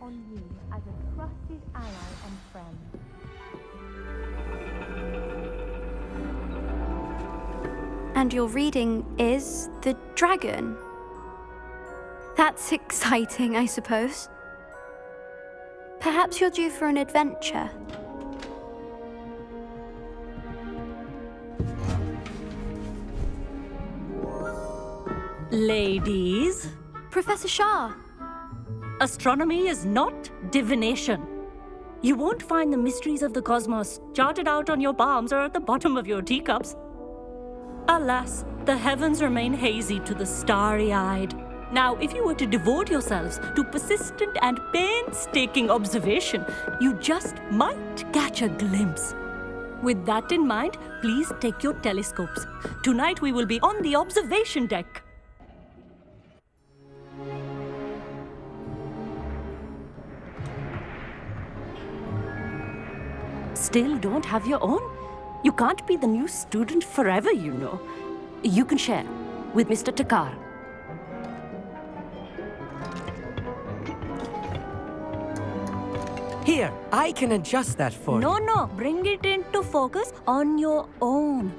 on you as a trusted ally and friend. And your reading is the dragon. That's exciting, I suppose. Perhaps you're due for an adventure. Ladies, Professor Shah. astronomy is not divination. You won't find the mysteries of the cosmos charted out on your palms or at the bottom of your teacups. Alas, the heavens remain hazy to the starry-eyed. Now, if you were to devote yourselves to persistent and painstaking observation, you just might catch a glimpse. With that in mind, please take your telescopes. Tonight we will be on the observation deck. Still don't have your own? You can't be the new student forever, you know. You can share with Mr. Takar. Here, I can adjust that for you. No, bring it into focus on your own.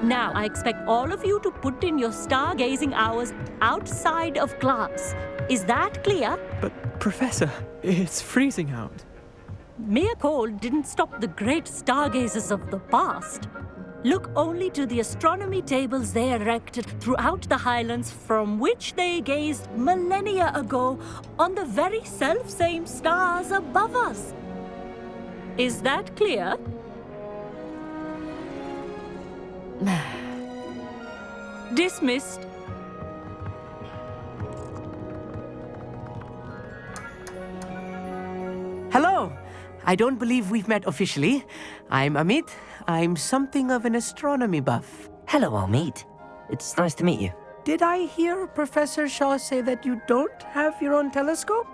Now, I expect all of you to put in your stargazing hours outside of class. Is that clear? But, Professor, it's freezing out. Mere cold didn't stop the great stargazers of the past. Look only to the astronomy tables they erected throughout the highlands from which they gazed millennia ago on the very self-same stars above us. Is that clear? Dismissed. Hello! I don't believe we've met officially. I'm Amit. I'm something of an astronomy buff. Hello, Amit. It's nice to meet you. Did I hear Professor Shaw say that you don't have your own telescope?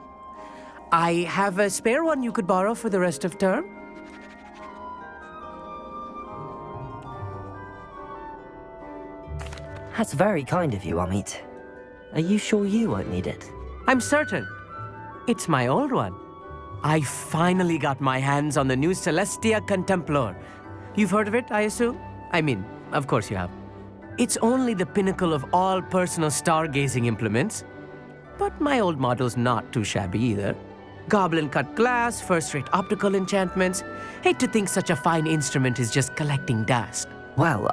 I have a spare one you could borrow for the rest of term. That's very kind of you, Amit. Are you sure you won't need it? I'm certain. It's my old one. I finally got my hands on the new Celestia Contemplar. You've heard of it, I assume? I mean, of course you have. It's only the pinnacle of all personal stargazing implements. But my old model's not too shabby either. Goblin-cut glass, first-rate optical enchantments. Hate to think such a fine instrument is just collecting dust. Well,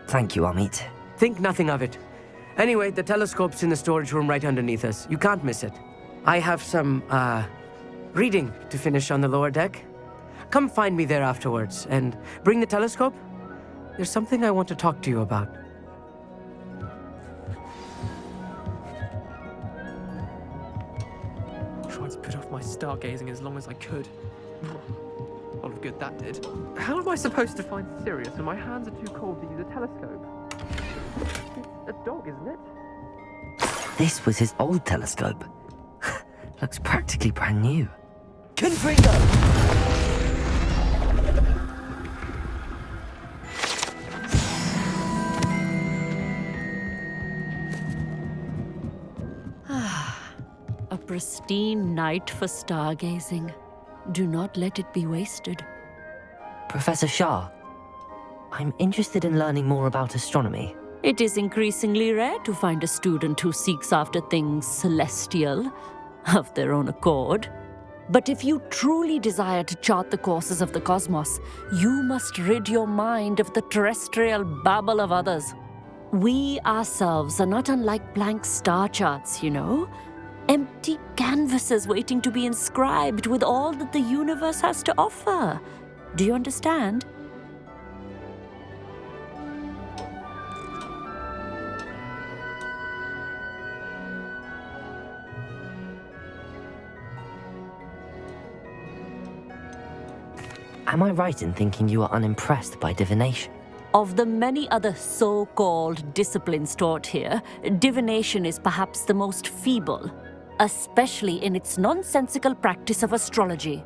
thank you, Amit. Think nothing of it. Anyway, the telescope's in the storage room right underneath us. You can't miss it. I have some, reading to finish on the lower deck. Come find me there afterwards, and bring the telescope. There's something I want to talk to you about. Tried to put off my stargazing as long as I could. A lot of good that did. How am I supposed to find Sirius when my hands are too cold to use a telescope? It's a dog, isn't it? This was his old telescope. Looks practically brand new. Confringo! A pristine night for stargazing. Do not let it be wasted. Professor Shah, I'm interested in learning more about astronomy. It is increasingly rare to find a student who seeks after things celestial of their own accord. But if you truly desire to chart the courses of the cosmos, you must rid your mind of the terrestrial babble of others. We ourselves are not unlike blank star charts, you know. Empty canvases waiting to be inscribed with all that the universe has to offer. Do you understand? Am I right in thinking you are unimpressed by divination? Of the many other so-called disciplines taught here, divination is perhaps the most feeble, especially in its nonsensical practice of astrology.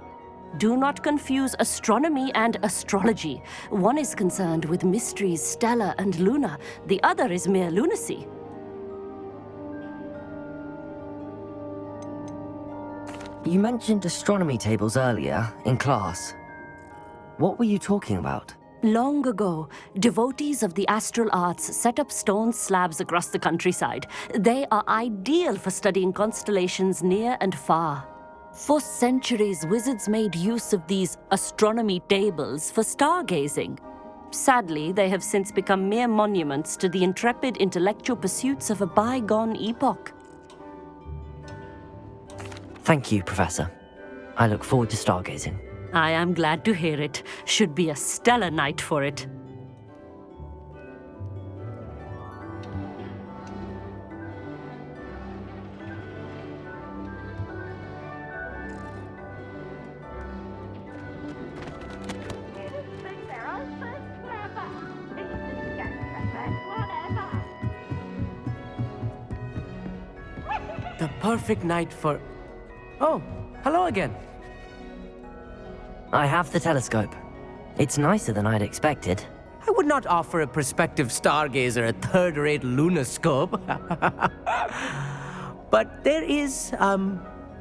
Do not confuse astronomy and astrology. One is concerned with mysteries stellar and lunar, the other is mere lunacy. You mentioned astronomy tables earlier in class. What were you talking about? Long ago, devotees of the astral arts set up stone slabs across the countryside. They are ideal for studying constellations near and far. For centuries, wizards made use of these astronomy tables for stargazing. Sadly, they have since become mere monuments to the intrepid intellectual pursuits of a bygone epoch. Thank you, Professor. I look forward to stargazing. I am glad to hear it. Should be a stellar night for it. The perfect night for... Oh, hello again. I have the telescope. It's nicer than I'd expected. I would not offer a prospective stargazer a third-rate lunoscope. But there is,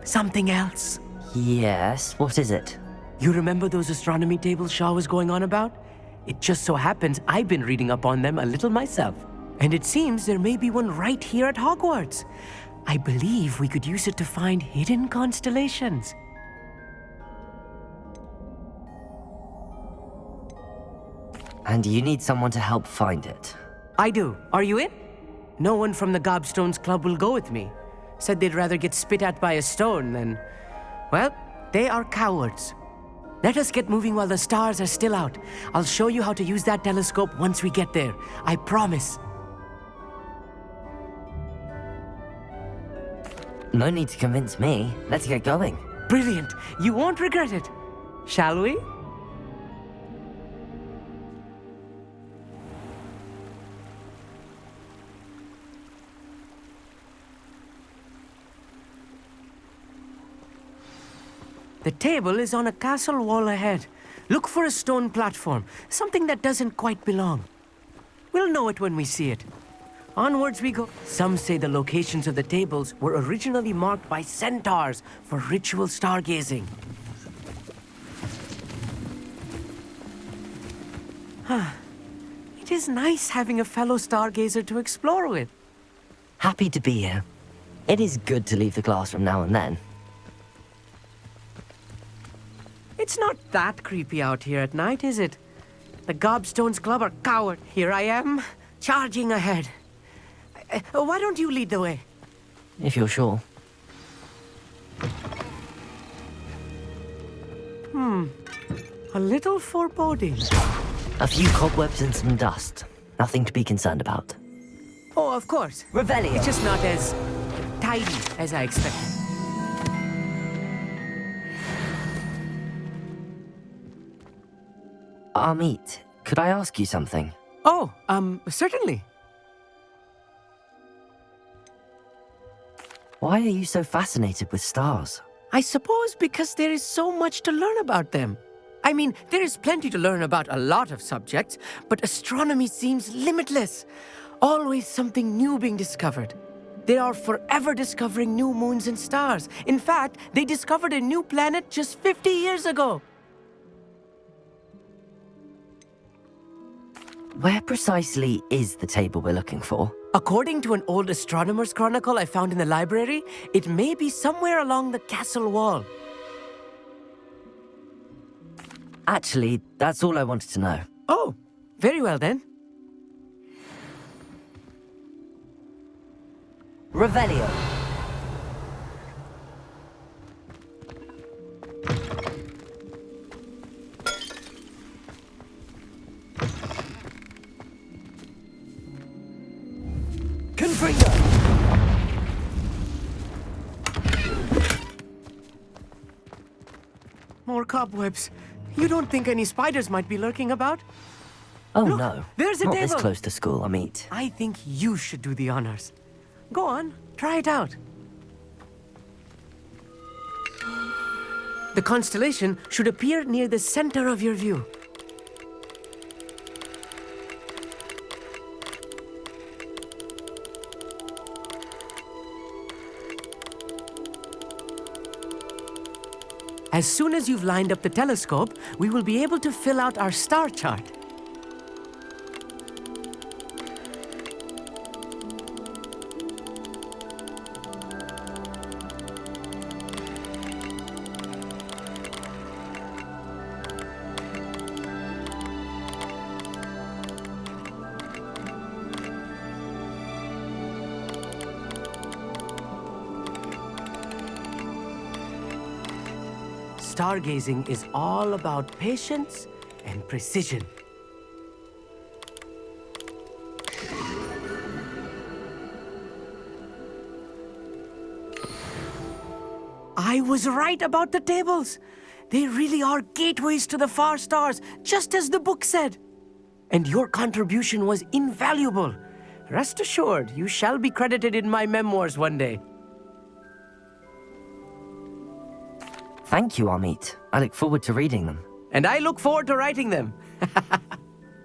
something else. Yes, what is it? You remember those astronomy tables Shaw was going on about? It just so happens I've been reading up on them a little myself. And it seems there may be one right here at Hogwarts. I believe we could use it to find hidden constellations. And you need someone to help find it. I do. Are you in? No one from the Gobstones Club will go with me. Said they'd rather get spit at by a stone than... Well, they are cowards. Let us get moving while the stars are still out. I'll show you how to use that telescope once we get there. I promise. No need to convince me. Let's get going. Brilliant. You won't regret it. Shall we? The table is on a castle wall ahead. Look for a stone platform, something that doesn't quite belong. We'll know it when we see it. Onwards we go. Some say the locations of the tables were originally marked by centaurs for ritual stargazing. It is nice having a fellow stargazer to explore with. Happy to be here. It is good to leave the classroom now and then. It's not that creepy out here at night, is it? The Gobstones Club are coward. Here I am, charging ahead. Why don't you lead the way? If you're sure. A little foreboding. A few cobwebs and some dust. Nothing to be concerned about. Oh, of course. Revelio. It's just not as tidy as I expected. Amit, could I ask you something? Oh, certainly. Why are you so fascinated with stars? I suppose because there is so much to learn about them. I mean, there is plenty to learn about a lot of subjects, but astronomy seems limitless. Always something new being discovered. They are forever discovering new moons and stars. In fact, they discovered a new planet just 50 years ago. Where precisely is the table we're looking for? According to an old astronomer's chronicle I found in the library, it may be somewhere along the castle wall. Actually, that's all I wanted to know. Oh, very well then. Revelio. Confringo. More cobwebs. You don't think any spiders might be lurking about? Oh Look, no. there's a Not table. this close to school, Amit. I think you should do the honors. Go on, try it out. The constellation should appear near the center of your view. As soon as you've lined up the telescope, we will be able to fill out our star chart. Stargazing is all about patience and precision. I was right about the tables. They really are gateways to the far stars, just as the book said. And your contribution was invaluable. Rest assured, you shall be credited in my memoirs one day. Thank you, Amit. I look forward to reading them. And I look forward to writing them.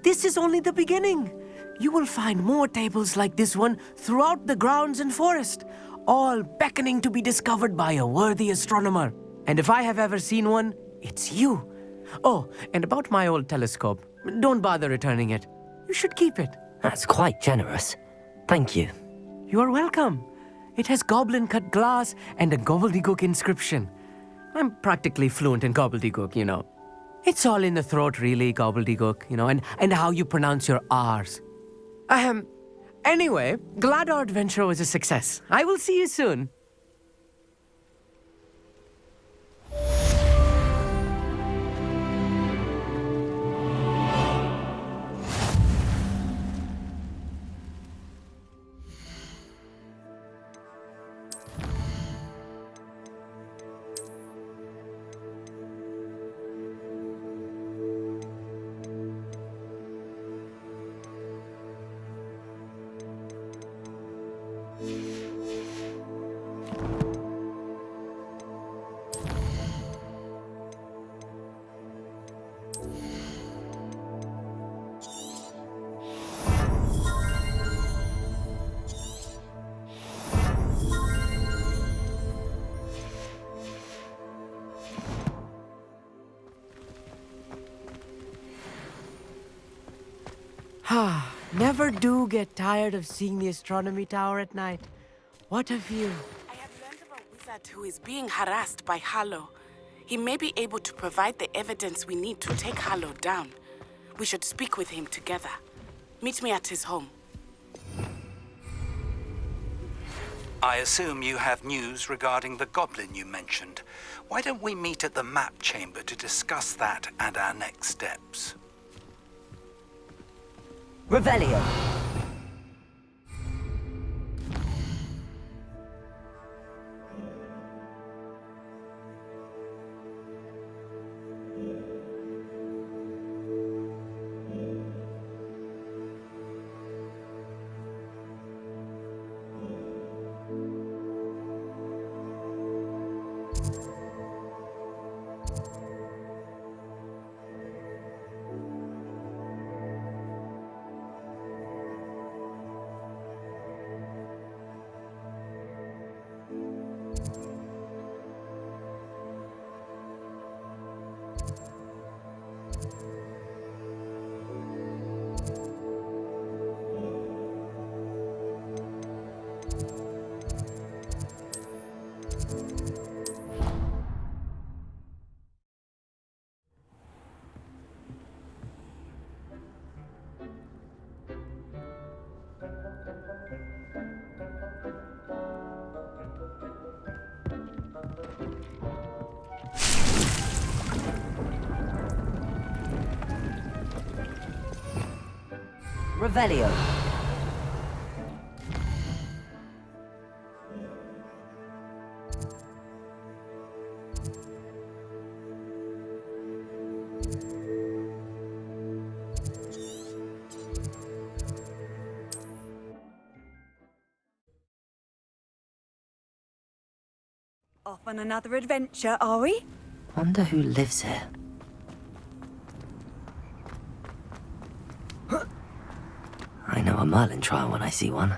This is only the beginning. You will find more tables like this one throughout the grounds and forest, all beckoning to be discovered by a worthy astronomer. And if I have ever seen one, it's you. Oh, and about my old telescope, don't bother returning it. You should keep it. That's quite generous. Thank you. You are welcome. It has goblin-cut glass and a gobbledygook inscription. I'm practically fluent in gobbledygook, you know. It's all in the throat, really, gobbledygook, you know, and how you pronounce your R's. Anyway, glad our adventure was a success. I will see you soon. Never do get tired of seeing the astronomy tower at night. What a view. I have learned of a wizard who is being harassed by Harlow. He may be able to provide the evidence we need to take Harlow down. We should speak with him together. Meet me at his home. I assume you have news regarding the goblin you mentioned. Why don't we meet at the map chamber to discuss that and our next steps? Revelio. Revelio. Off on another adventure, are we? Wonder who lives here. I know a Merlin trial when I see one.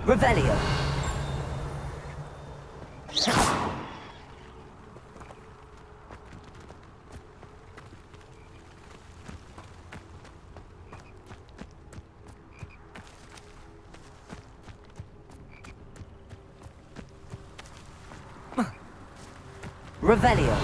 Revelio. Revelio.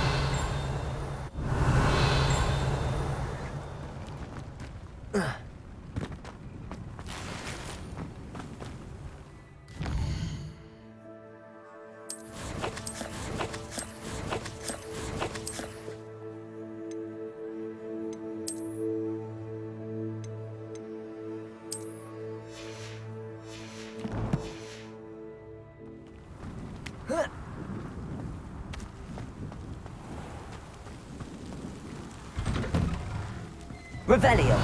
Revelio.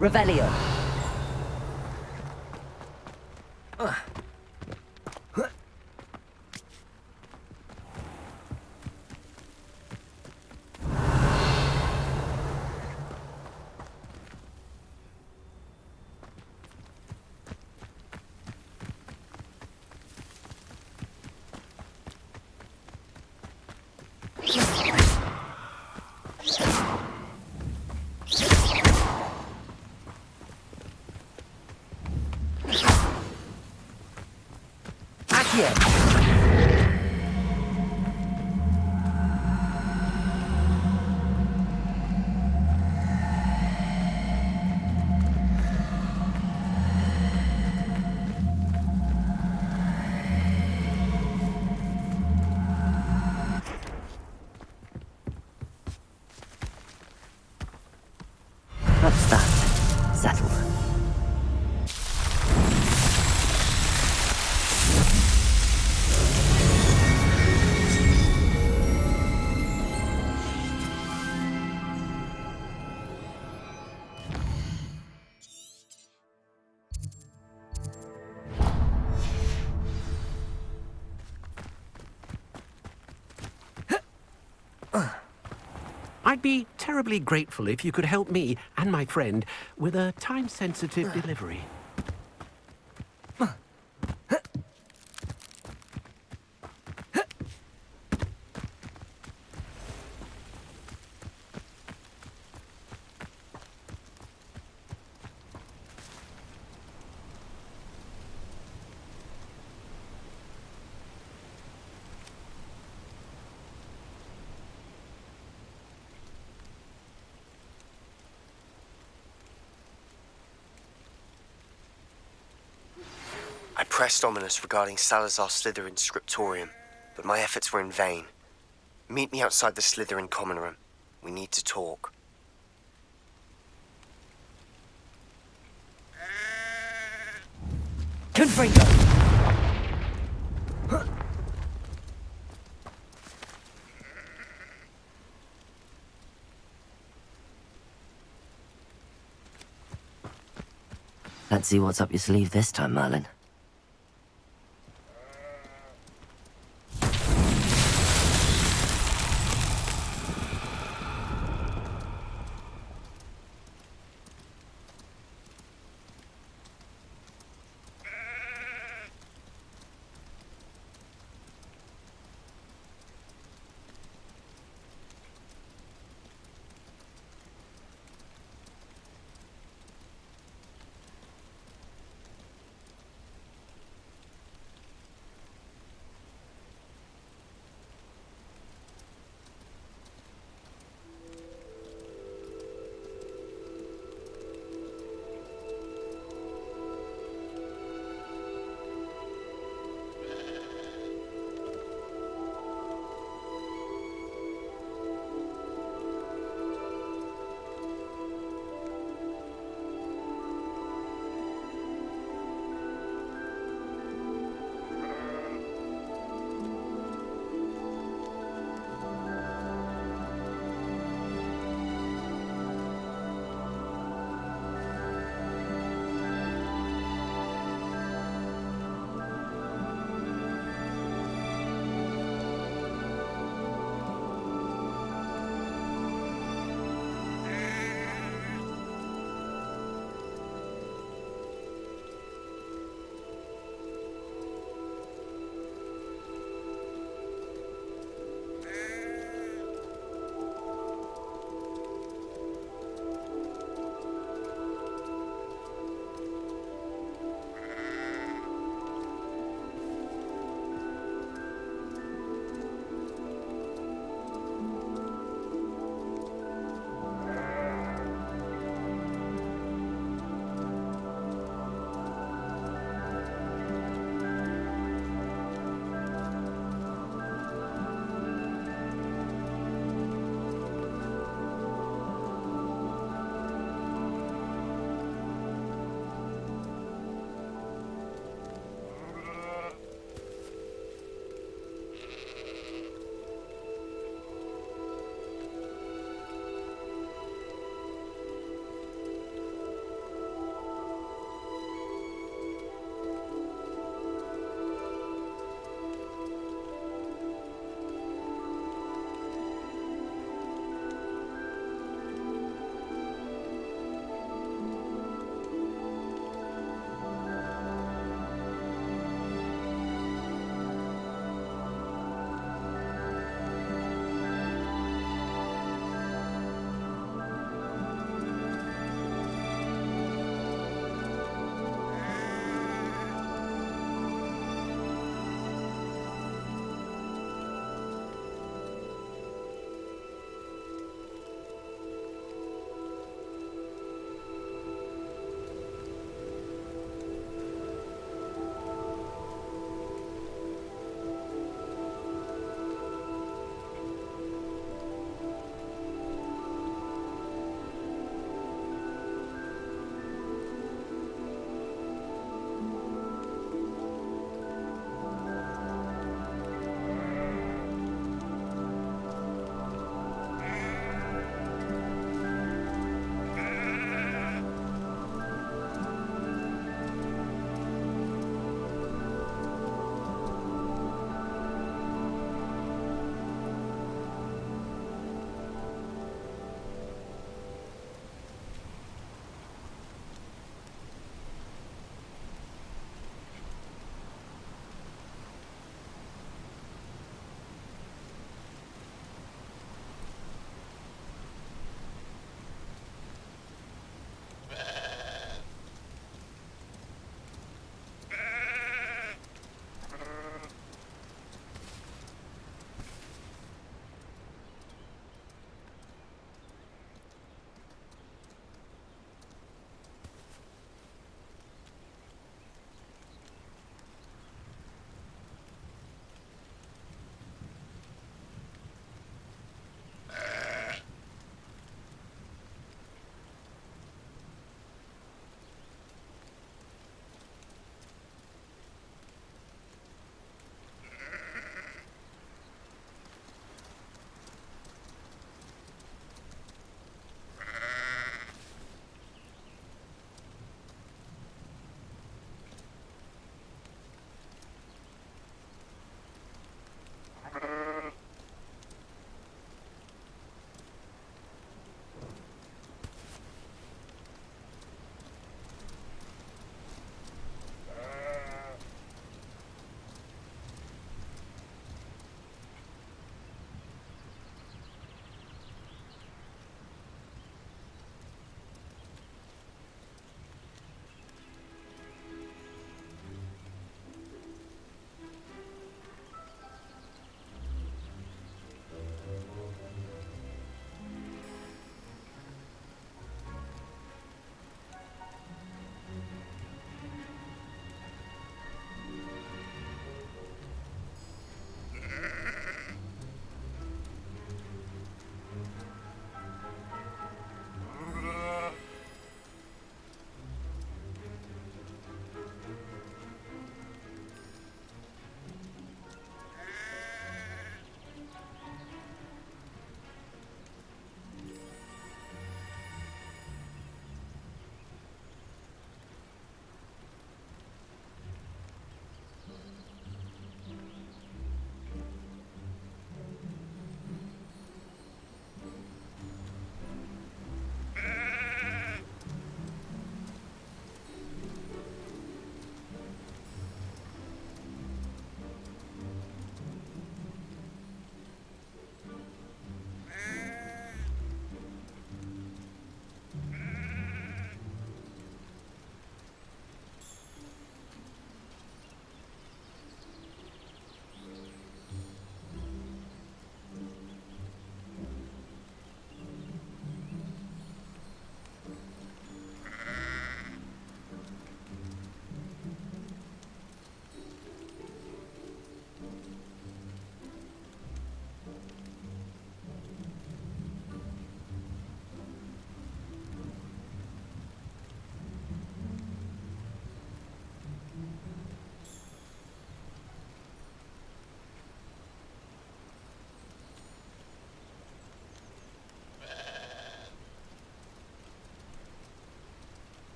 Revelio. That's that. Settled. I'd be terribly grateful if you could help me and my friend with a time-sensitive delivery. I pressed Ominous regarding Salazar Slytherin's scriptorium, but my efforts were in vain. Meet me outside the Slytherin common room. We need to talk. Confringo. Let's see what's up your sleeve this time, Merlin.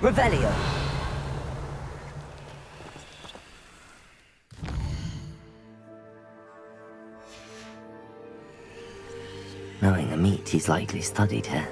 Revelio. Knowing a meat, he's likely studied here.